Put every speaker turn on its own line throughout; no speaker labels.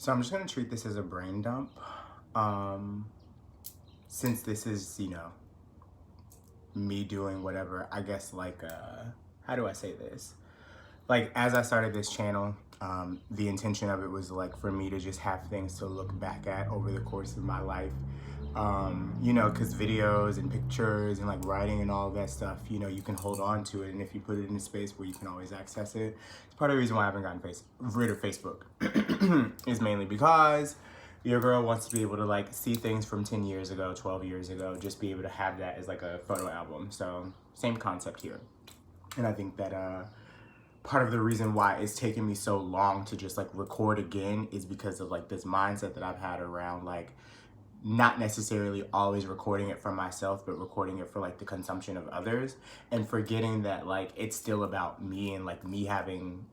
So I'm just gonna treat this as a brain dump. Um, since this is, me doing whatever, I guess how do I say this? Like as I started this channel, the intention of it was like for me to just have things to look back at over the course of my life. Because videos and pictures and like writing and all that stuff, you can hold on to it. And if you put it in a space where you can always access it, it's part of the reason why I haven't gotten rid of Facebook is mainly because your girl wants to be able to like see things from 10 years ago, 12 years ago, just be able to have that as like a photo album. So same concept here. And I think that, part of the reason why it's taken me so long to just like record again is because of like this mindset that I've had around like not necessarily always recording it for myself, but recording it for like the consumption of others, and forgetting that like it's still about me and like me having,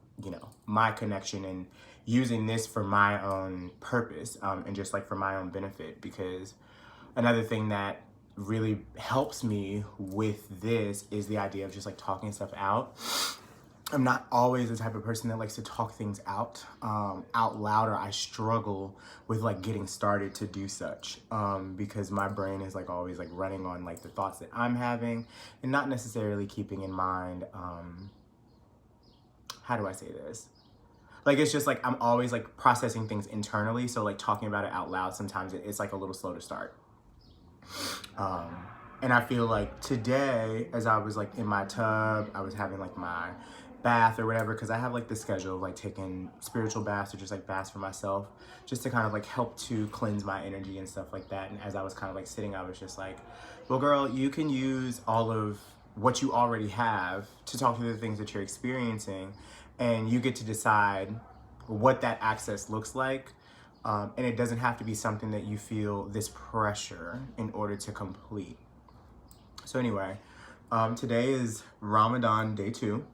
my connection and using this for my own purpose, and just like for my own benefit. Because another thing that really helps me with this is the idea of just like talking stuff out. I'm not always the type of person that likes to talk things out loud, or I struggle with like getting started to do such, because my brain is like always like running on like the thoughts that I'm having and not necessarily keeping in mind, how do I say this? Like, it's just like I'm always like processing things internally. So like talking about it out loud, sometimes it's like a little slow to start. And I feel like today, as I was like in my tub, I was having like my bath or whatever, because I have like the schedule of like taking spiritual baths or just like baths for myself, just to kind of like help to cleanse my energy and stuff like that. And as I was kind of like sitting, I was just like, well, girl, you can use all of what you already have to talk to the things that you're experiencing, and you get to decide what that access looks like. And it doesn't have to be something that you feel this pressure in order to complete. So anyway, today is Ramadan day 2.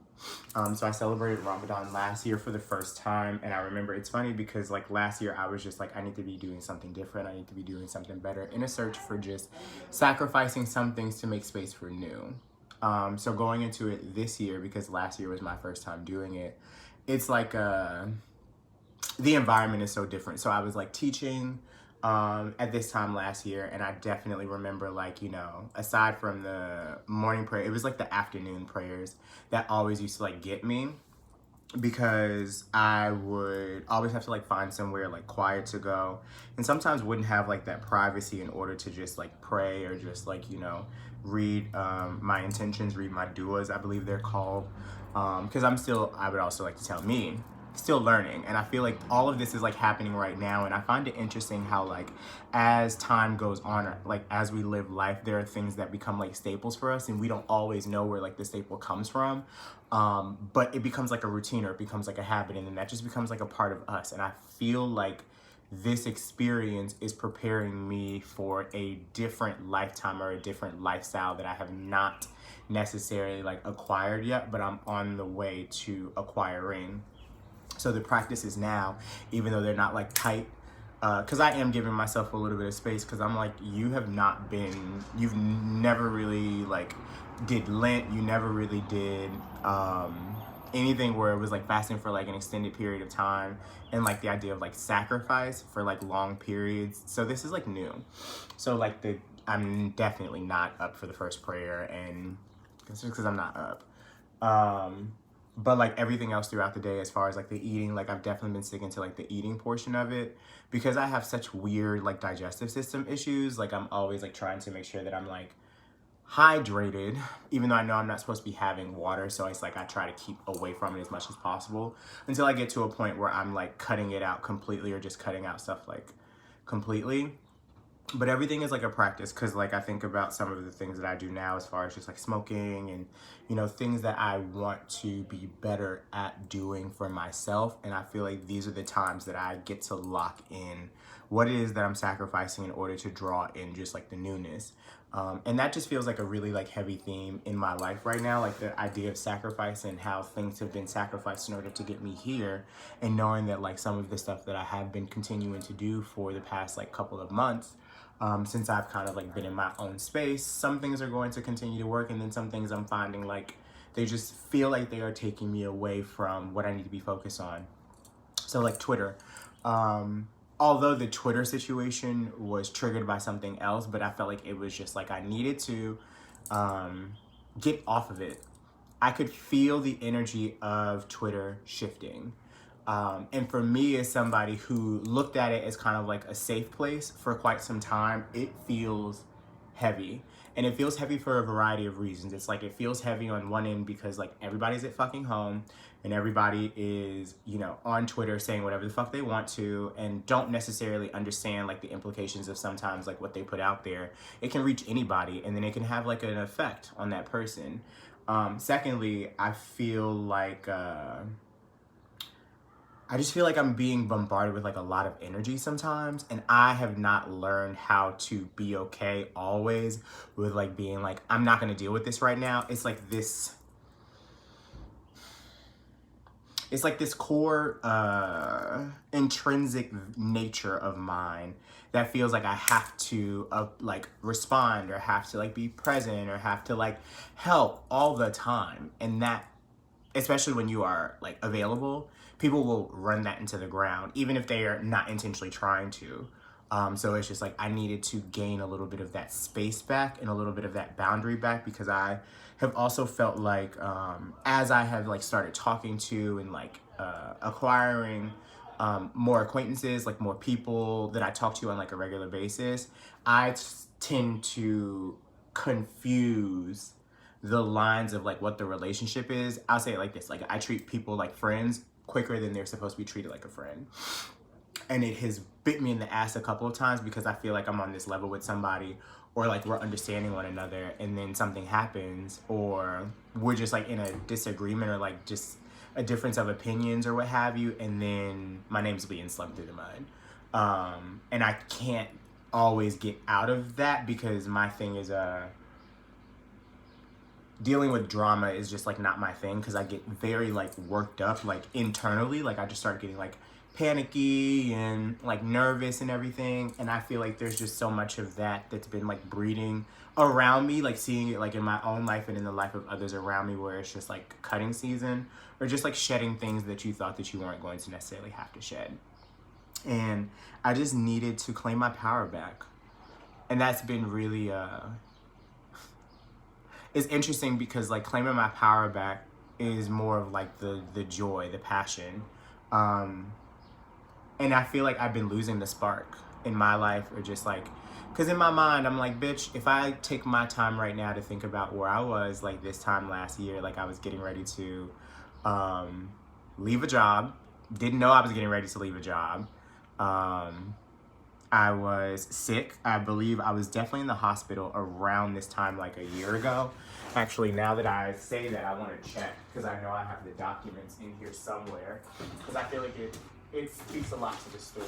So I celebrated Ramadan last year for the first time, and I remember it's funny because like last year I was just like, I need to be doing something different, I need to be doing something better, in a search for just sacrificing some things to make space for new. So going into it this year, because last year was my first time doing it, it's like the environment is so different. So I was like teaching at this time last year, and I definitely remember like, aside from the morning prayer, it was like the afternoon prayers that always used to like get me, because I would always have to like find somewhere like quiet to go, and sometimes wouldn't have like that privacy in order to just like pray or just like, read my intentions, read my duas, I believe they're called, because I would also like to tell me, still learning. And I feel like all of this is like happening right now, and I find it interesting how like as time goes on, or like as we live life, there are things that become like staples for us, and we don't always know where like the staple comes from, but it becomes like a routine, or it becomes like a habit, and then that just becomes like a part of us. And I feel like this experience is preparing me for a different lifetime or a different lifestyle that I have not necessarily like acquired yet, but I'm on the way to acquiring. So the practices now, even though they're not like tight, because I am giving myself a little bit of space, because I'm like, you've never really like did Lent, you never really did anything where it was like fasting for like an extended period of time, and like the idea of like sacrifice for like long periods. So this is like new. So like I'm definitely not up for the first prayer, and it's just because I'm not up. But like everything else throughout the day, as far as like the eating, like I've definitely been sticking to like the eating portion of it, because I have such weird like digestive system issues. Like I'm always like trying to make sure that I'm like hydrated, even though I know I'm not supposed to be having water. So it's like I try to keep away from it as much as possible until I get to a point where I'm like cutting it out completely, or just cutting out stuff like completely. But everything is like a practice, because like I think about some of the things that I do now, as far as just like smoking and things that I want to be better at doing for myself. And I feel like these are the times that I get to lock in what it is that I'm sacrificing in order to draw in just like the newness. And that just feels like a really like heavy theme in my life right now, like the idea of sacrifice and how things have been sacrificed in order to get me here, and knowing that like some of the stuff that I have been continuing to do for the past like couple of months, since I've kind of like been in my own space, some things are going to continue to work, and then some things I'm finding like they just feel like they are taking me away from what I need to be focused on. So like Twitter, Although the Twitter situation was triggered by something else, but I felt like it was just like I needed to get off of it. I could feel the energy of Twitter shifting. And for me, as somebody who looked at it as kind of like a safe place for quite some time, it feels heavy. And it feels heavy for a variety of reasons. It's like it feels heavy on one end because like everybody's at fucking home and everybody is, you know, on Twitter saying whatever the fuck they want to and don't necessarily understand like the implications of sometimes like what they put out there. It can reach anybody and then it can have like an effect on that person. Secondly, I feel like I just feel like I'm being bombarded with like a lot of energy sometimes, and I have not learned how to be okay always with like being like, I'm not gonna deal with this right now. It's like this core intrinsic nature of mine that feels like I have to like respond or have to like be present or have to like help all the time. And that, especially when you are like available, people will run that into the ground, even if they are not intentionally trying to. So it's just like I needed to gain a little bit of that space back and a little bit of that boundary back, because I have also felt like as I have like started talking to and like acquiring more acquaintances, like more people that I talk to on like a regular basis, I tend to confuse the lines of like what the relationship is. I'll say it like this, like I treat people like friends quicker than they're supposed to be treated like a friend. And it has bit me in the ass a couple of times because I feel like I'm on this level with somebody, or like we're understanding one another, and then something happens, or we're just like in a disagreement or like just a difference of opinions or what have you, and then my name's being slumped through the mud. And I can't always get out of that because my thing is dealing with drama is just like not my thing, because I get very like worked up like internally. Like I just start getting like panicky and like nervous and everything, and I feel like there's just so much of that that's been like breeding around me, like seeing it like in my own life and in the life of others around me, where it's just like cutting season or just like shedding things that you thought that you weren't going to necessarily have to shed. And I just needed to claim my power back, and that's been really it's interesting because like claiming my power back is more of like the joy, the passion. And I feel like I've been losing the spark in my life, or just like, because in my mind, I'm like, bitch, if I take my time right now to think about where I was like this time last year, like I was getting ready to leave a job, didn't know I was getting ready to leave a job. I was sick. I believe I was definitely in the hospital around this time like a year ago. Actually, now that I say that, I want to check because I know I have the documents in here somewhere, because I feel like it speaks a lot to the story.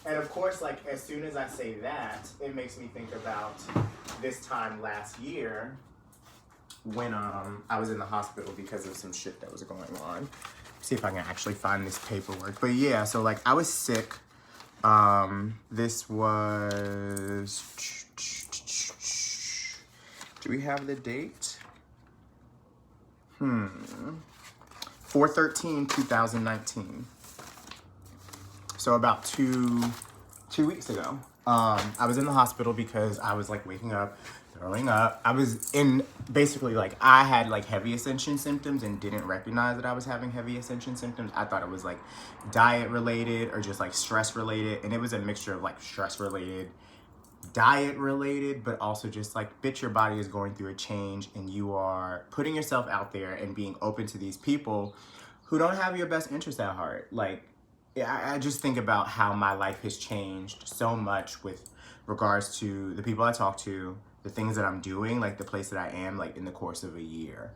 And of course, like as soon as I say that, it makes me think about this time last year when I was in the hospital because of some shit that was going on. See if I can actually find this paperwork. But yeah, so like I was sick. This was, do we have the date? 4/13/2019. So about two weeks ago. I was in the hospital because I was like waking up, throwing up. I was in basically like I had like heavy ascension symptoms and didn't recognize that I was having heavy ascension symptoms. I thought it was like diet related or just like stress related, and it was a mixture of like stress related, diet related, but also just like, bitch, your body is going through a change and you are putting yourself out there and being open to these people who don't have your best interest at heart. Like I just think about how my life has changed so much with regards to the people I talk to, the things that I'm doing, like the place that I am, like in the course of a year.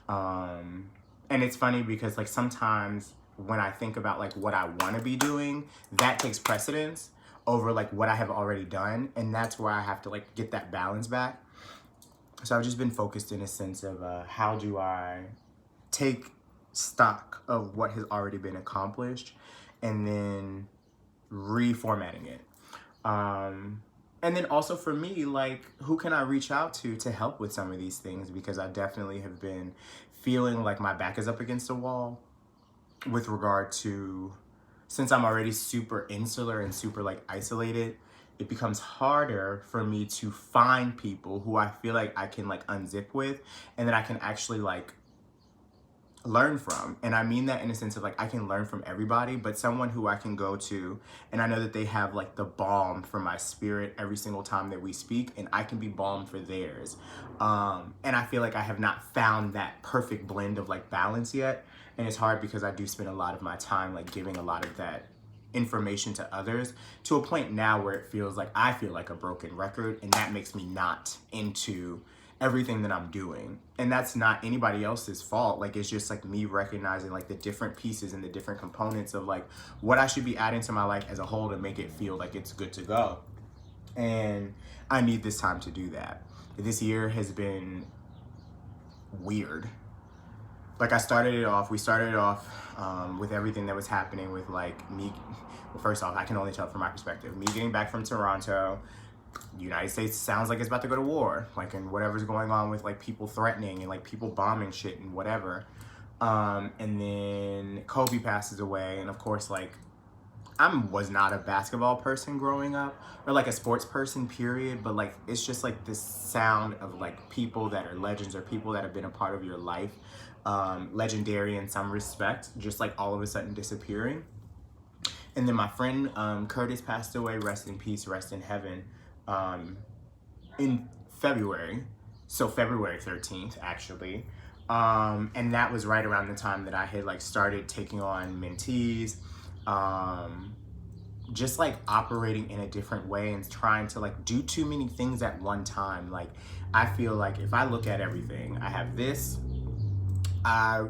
And it's funny because like sometimes when I think about like what I want to be doing, that takes precedence over like what I have already done. And that's where I have to like get that balance back. So I've just been focused in a sense of how do I take stock of what has already been accomplished and then reformatting it. And then also for me, like, who can I reach out to help with some of these things? Because I definitely have been feeling like my back is up against a wall. with regard to, since I'm already super insular and super like isolated, it becomes harder for me to find people who I feel like I can like unzip with and that I can actually like learn from. And I mean that in a sense of like I can learn from everybody, but someone who I can go to and I know that they have like the balm for my spirit every single time that we speak, and I can be balm for theirs. And I feel like I have not found that perfect blend of like balance yet. And it's hard because I do spend a lot of my time like giving a lot of that information to others, to a point now where it feels like I feel like a broken record, and that makes me not into everything that I'm doing. And that's not anybody else's fault. Like, it's just like me recognizing like the different pieces and the different components of like what I should be adding to my life as a whole to make it feel like it's good to go. And I need this time to do that. This year has been weird. Like we started it off with everything that was happening with like me. Well, first off, I can only tell from my perspective. Me getting back from Toronto, the United States sounds like it's about to go to war, like, and whatever's going on with like people threatening and like people bombing shit and whatever. And then Kobe passes away, and of course, like, was not a basketball person growing up, or like a sports person, period. But like, it's just like this sound of like people that are legends or people that have been a part of your life, legendary in some respect, just like all of a sudden disappearing. And then my friend Curtis passed away, rest in peace, rest in heaven, in February. So February 13th, actually. And that was right around the time that I had like started taking on mentees, just like operating in a different way and trying to like do too many things at one time. Like, I feel like if I look at everything, I have this, I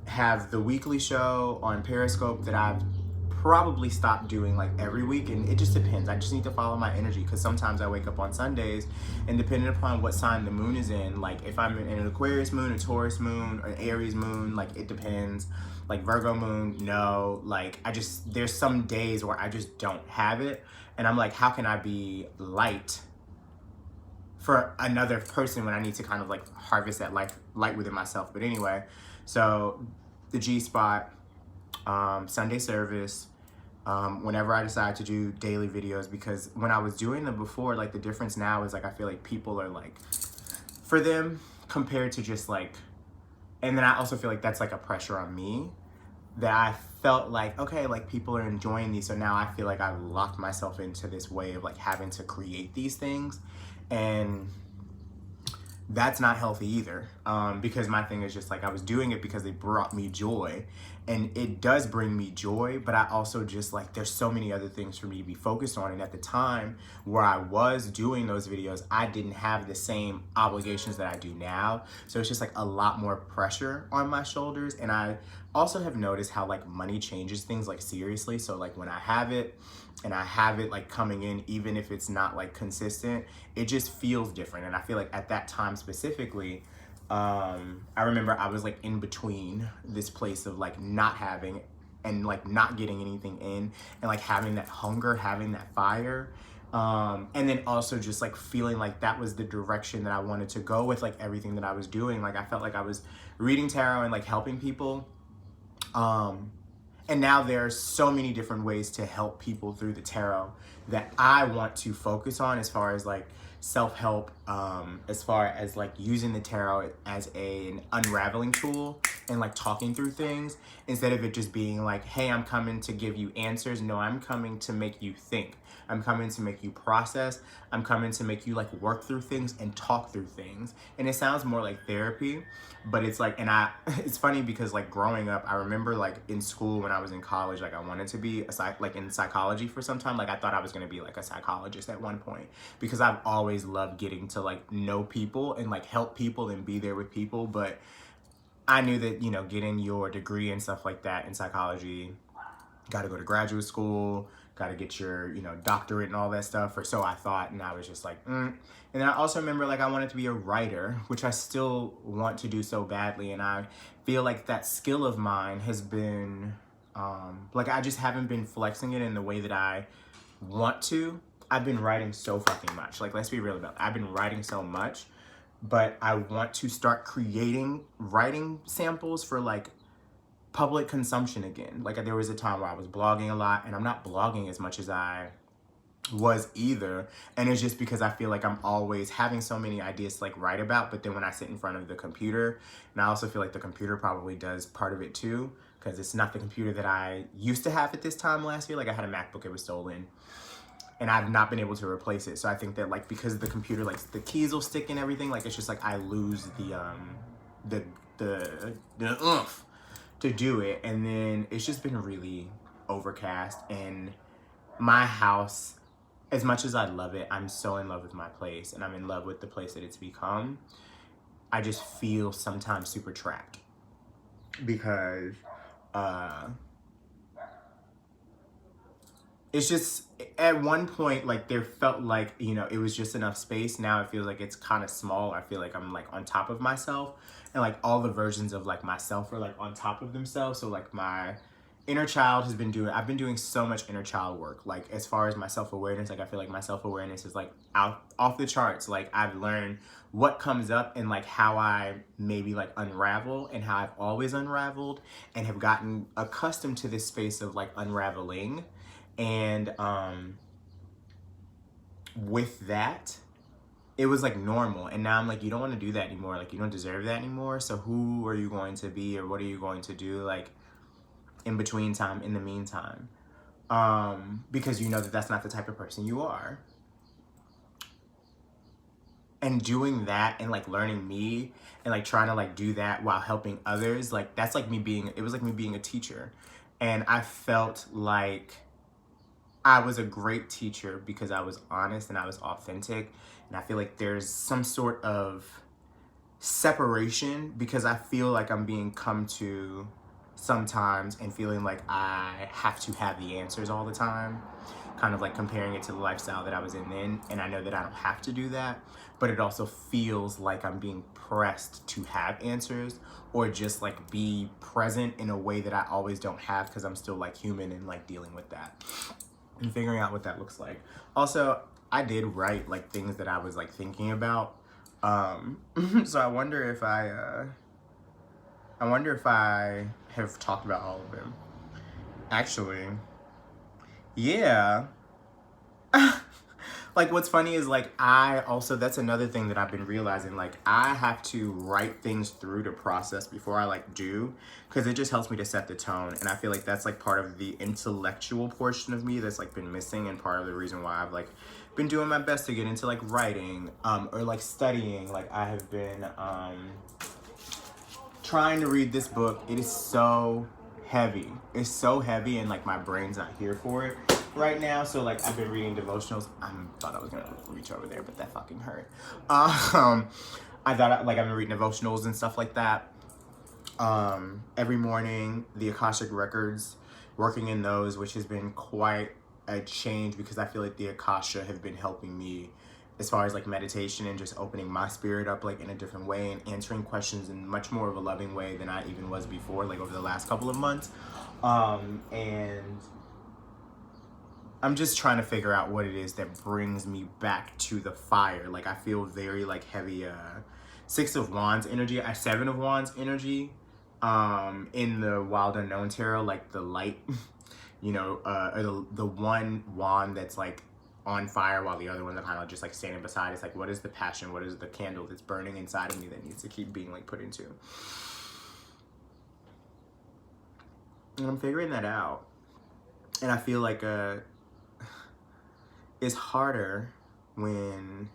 have the weekly show on Periscope that I've probably stopped doing like every week, and it just depends. I just need to follow my energy, because sometimes I wake up on Sundays, and depending upon what sign the moon is in, like if I'm in an Aquarius moon, a Taurus moon, or an Aries moon, like it depends. Like Virgo moon, no, like there's some days where I just don't have it, and I'm like, how can I be light for another person when I need to kind of like harvest that light within myself? But anyway, so the G-spot, Sunday service, whenever I decide to do daily videos, because when I was doing them before, like the difference now is like I feel like people are like, for them, compared to just like, and then I also feel like that's like a pressure on me, that I felt like, okay, like people are enjoying these, so now I feel like I locked myself into this way of like having to create these things, and that's not healthy either, because my thing is just like I was doing it because they brought me joy, and it does bring me joy, but I also just like, there's so many other things for me to be focused on. And at the time where I was doing those videos, I didn't have the same obligations that I do now, so it's just like a lot more pressure on my shoulders. And I also have noticed how like money changes things, like seriously. So like when I have it, and I have it like coming in, even if it's not like consistent, it just feels different. And I feel like at that time specifically, I remember I was like in between this place of like not having and like not getting anything in, and like having that hunger, having that fire, and then also just like feeling like that was the direction that I wanted to go with like everything that I was doing. Like I felt like I was reading tarot and like helping people, and now there are so many different ways to help people through the tarot that I want to focus on, as far as like self-help, as far as like using the tarot as an unraveling tool and like talking through things, instead of it just being like, hey, I'm coming to give you answers. No, I'm coming to make you think. I'm coming to make you process. I'm coming to make you like work through things and talk through things. And it sounds more like therapy, but it's like, and it's funny because like growing up, I remember like in school when I was in college, like I wanted to be like in psychology for some time. Like I thought I was going to be like a psychologist at one point, because I've always loved getting to like know people and like help people and be there with people. But I knew that, you know, getting your degree and stuff like that in psychology, got to go to graduate school, got to get your, you know, doctorate and all that stuff, or so I thought. And I was just like, And then I also remember like I wanted to be a writer, which I still want to do so badly. And I feel like that skill of mine has been, like I just haven't been flexing it in the way that I want to. I've been writing so fucking much. Like, let's be real about it. I've been writing so much, but I want to start creating writing samples for like public consumption again. Like there was a time where I was blogging a lot, and I'm not blogging as much as I was either, and it's just because I feel like I'm always having so many ideas to like write about, but then when I sit in front of the computer, and I also feel like the computer probably does part of it too, because it's not the computer that I used to have at this time last year. Like I had a MacBook, it was stolen, and I've not been able to replace it. So I think that like because the computer, like the keys will stick and everything, like it's just like I lose the oomph to do it. And then it's just been really overcast, and my house, as much as I love it, I'm so in love with my place, and I'm in love with the place that it's become. I just feel sometimes super trapped because it's just, at one point, like there felt like, you know, it was just enough space. Now it feels like it's kind of small. I feel like I'm like on top of myself, and like all the versions of like myself are like on top of themselves. So like my inner child has been doing, I've been doing so much inner child work. Like as far as my self-awareness, like I feel like my self-awareness is like off the charts. Like I've learned what comes up and like how I maybe like unravel, and how I've always unraveled and have gotten accustomed to this space of like unraveling. And with that, it was like normal. And now I'm like, you don't want to do that anymore. Like you don't deserve that anymore. So who are you going to be, or what are you going to do like in between time, in the meantime? Because you know that that's not the type of person you are. And doing that and like learning me and like trying to like do that while helping others, like that's like me being, it was like me being a teacher. And I felt like I was a great teacher because I was honest and I was authentic. And I feel like there's some sort of separation because I feel like I'm being come to sometimes and feeling like I have to have the answers all the time, kind of like comparing it to the lifestyle that I was in then. And I know that I don't have to do that, but it also feels like I'm being pressed to have answers, or just like be present in a way that I always don't have because I'm still like human and like dealing with that and figuring out what that looks like. Also, I did write like things that I was like thinking about. So I wonder if I have talked about all of them. Actually, yeah. Like what's funny is like I also, that's another thing that I've been realizing, like I have to write things through to process before I like do, because it just helps me to set the tone. And I feel like that's like part of the intellectual portion of me that's like been missing, and part of the reason why I've like been doing my best to get into like writing or like studying. Like I have been trying to read this book. It is so heavy. It's so heavy, and like my brain's not here for it right now. So like I've been reading devotionals. I thought I was gonna reach over there, but that fucking hurt. I thought like I've been reading devotionals and stuff like that. Every morning, the Akashic records, working in those, which has been quite a change because I feel like the Akasha have been helping me as far as like meditation and just opening my spirit up like in a different way and answering questions in much more of a loving way than I even was before, like over the last couple of months. And I'm just trying to figure out what it is that brings me back to the fire. Like I feel very like heavy Six of Wands energy, Seven of Wands energy in the Wild Unknown Tarot, like the light, you know, the one wand that's like on fire while the other one that kind of just like standing beside. It's like, what is the passion? What is the candle that's burning inside of me that needs to keep being like put into? And I'm figuring that out. And I feel like it's harder when,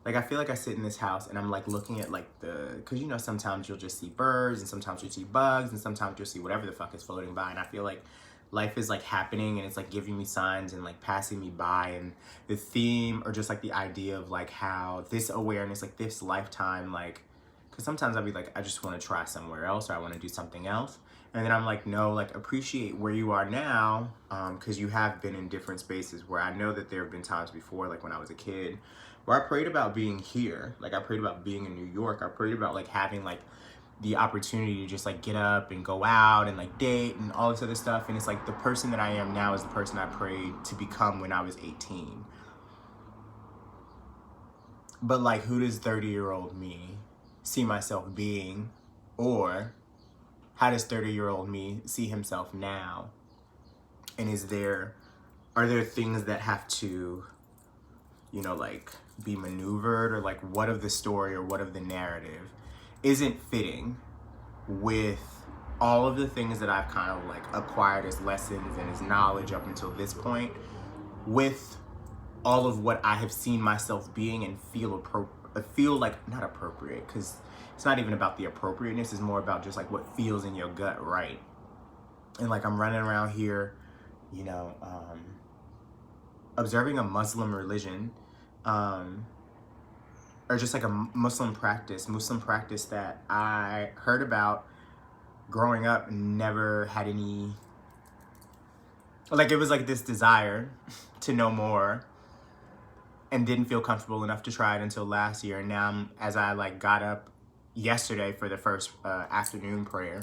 like, I feel like I sit in this house and I'm like looking at like because you know, sometimes you'll just see birds and sometimes you'll see bugs and sometimes you'll see whatever the fuck is floating by. And I feel like life is like happening and it's like giving me signs and like passing me by. And the theme, or just like the idea of like how this awareness, like this lifetime, like, because sometimes I'll be like, I just want to try somewhere else, or I want to do something else. And then I'm like, no, like appreciate where you are now, because you have been in different spaces where I know that there have been times before, like when I was a kid, where I prayed about being here. Like I prayed about being in New York. I prayed about like having like the opportunity to just like get up and go out and like date and all this other stuff. And it's like the person that I am now is the person I prayed to become when I was 18. But like, who does 30-year-old me see myself being? Or how does 30-year-old me see himself now? And are there things that have to, you know, like be maneuvered, or like what of the story or what of the narrative isn't fitting with all of the things that I've kind of like acquired as lessons and as knowledge up until this point, with all of what I have seen myself being and feel like not appropriate, because it's not even about the appropriateness, it's more about just like what feels in your gut, right? And like I'm running around here, you know, observing a Muslim religion, or just like a Muslim practice that I heard about growing up, never had any, like it was like this desire to know more, and didn't feel comfortable enough to try it until last year. And now, as I like got up yesterday for the first afternoon prayer,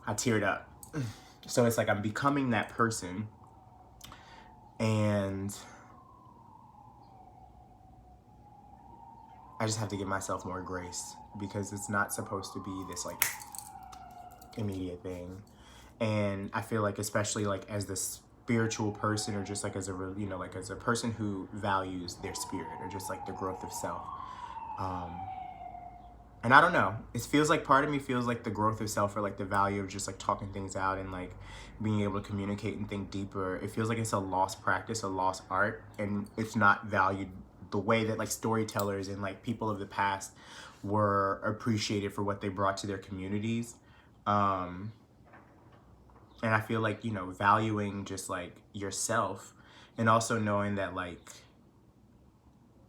I teared up. So it's like I'm becoming that person, and I just have to give myself more grace, because it's not supposed to be this like immediate thing. And I feel like, especially like as the spiritual person, or just like as a, you know, like as a person who values their spirit, or just like the growth of self, and I don't know, it feels like, part of me feels like the growth of self, or like the value of just like talking things out and like being able to communicate and think deeper, it feels like it's a lost practice, a lost art, and it's not valued the way that like storytellers and like people of the past were appreciated for what they brought to their communities. And I feel like, you know, valuing just like yourself, and also knowing that like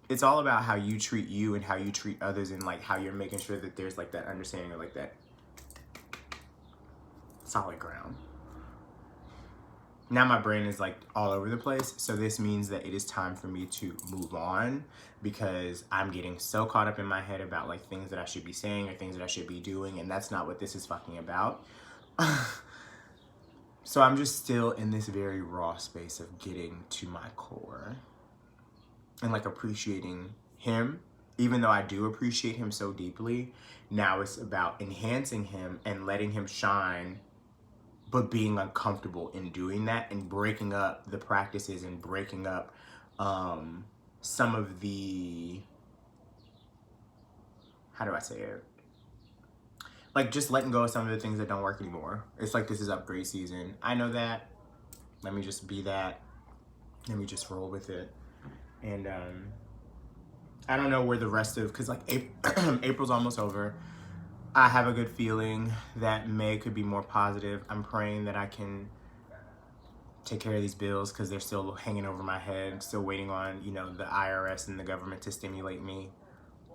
it's all about how you treat you and how you treat others, and like how you're making sure that there's like that understanding, or like that solid ground. Now my brain is like all over the place, so this means that it is time for me to move on, because I'm getting so caught up in my head about like things that I should be saying or things that I should be doing, and that's not what this is fucking about. So I'm just still in this very raw space of getting to my core and like appreciating him, even though I do appreciate him so deeply. Now it's about enhancing him and letting him shine, but being uncomfortable in doing that, and breaking up the practices, and breaking up some of the, how do I say it? Like just letting go of some of the things that don't work anymore. It's like, this is upgrade season. I know that. Let me just be that. Let me just roll with it. And I don't know where the rest of, because like April's almost over. I have a good feeling that May could be more positive. I'm praying that I can take care of these bills, because they're still hanging over my head. Still waiting on, you know, the IRS and the government to stimulate me.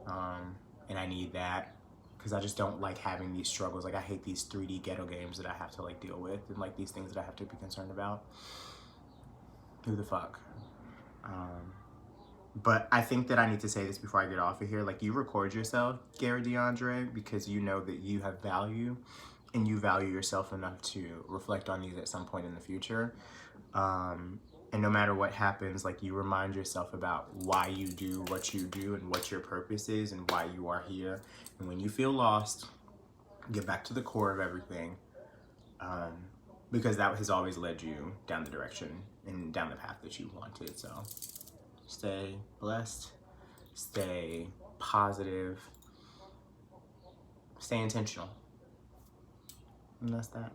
And I need that, because I just don't like having these struggles. Like I hate these 3D ghetto games that I have to like deal with, and like these things that I have to be concerned about. Who the fuck? But I think that I need to say this before I get off of here. Like, you record yourself, Gary DeAndre, because you know that you have value, and you value yourself enough to reflect on these at some point in the future. And no matter what happens, like, you remind yourself about why you do what you do, and what your purpose is, and why you are here. And when you feel lost, get back to the core of everything, because that has always led you down the direction and down the path that you wanted. So stay blessed, stay positive, stay intentional. And that's that.